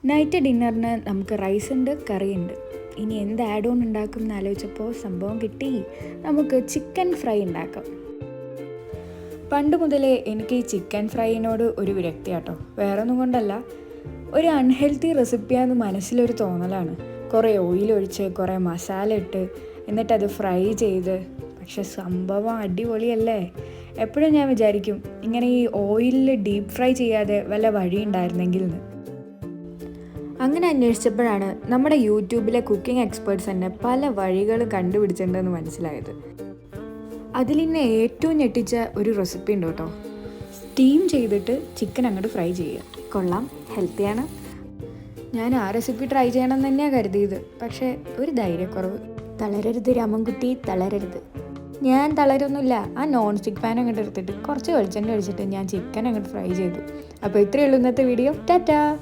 Night ഡിന്നറിന് നമുക്ക് rice ഉണ്ട്, കറിയുണ്ട്. ഇനി എന്ത് ആഡ് ഓൺ ഉണ്ടാക്കും എന്ന് ആലോചിച്ചപ്പോൾ സംഭവം കിട്ടി. നമുക്ക് ചിക്കൻ ഫ്രൈ ഉണ്ടാക്കാം. പണ്ട് മുതലേ എനിക്ക് ഈ ചിക്കൻ ഫ്രൈയിനോട് ഒരു വിരക്തി കേട്ടോ. വേറൊന്നും കൊണ്ടല്ല, ഒരു അൺഹെൽത്തി റെസിപ്പിയാണെന്ന് മനസ്സിലൊരു തോന്നലാണ്. കുറേ ഓയിലൊഴിച്ച് കുറേ മസാല ഇട്ട് എന്നിട്ടത് ഫ്രൈ ചെയ്ത്. പക്ഷെ സംഭവം അടിപൊളിയല്ലേ? എപ്പോഴും ഞാൻ വിചാരിക്കും ഇങ്ങനെ ഈ ഓയിലിൽ ഡീപ്പ് ഫ്രൈ ചെയ്യാതെ വല്ല വഴി ഉണ്ടായിരുന്നെങ്കിൽ എന്ന്. അങ്ങനെ അന്വേഷിച്ചപ്പോഴാണ് നമ്മുടെ യൂട്യൂബിലെ കുക്കിംഗ് എക്സ്പേർട്സ് തന്നെ പല വഴികൾ കണ്ടുപിടിച്ചിട്ടുണ്ടെന്ന് മനസ്സിലായത്. അതിലിന്നെ ഏറ്റവും ഞെട്ടിച്ച ഒരു റെസിപ്പി ഉണ്ട് കേട്ടോ. സ്റ്റീം ചെയ്തിട്ട് ചിക്കൻ അങ്ങോട്ട് ഫ്രൈ ചെയ്യുക. കൊള്ളാം, ഹെൽത്തിയാണ്. ഞാൻ ആ റെസിപ്പി ട്രൈ ചെയ്യണം എന്ന് തന്നെയാണ് കരുതിയത്. പക്ഷേ ഒരു ധൈര്യക്കുറവ്. തളരരുത് രാമൻകുട്ടി, തളരരുത്. ഞാൻ തളരൊന്നുമില്ല. ആ നോൺ സ്റ്റിക്ക് പാൻ അങ്ങോട്ട് എടുത്തിട്ട് കുറച്ച് വെളിച്ചെണ്ണ ഒഴിച്ചിട്ട് ഞാൻ ചിക്കൻ അങ്ങോട്ട് ഫ്രൈ ചെയ്തു. അപ്പോൾ ഇത്രയേ ഉള്ളൂ ഇന്നത്തെ വീഡിയോ. ടാറ്റാ.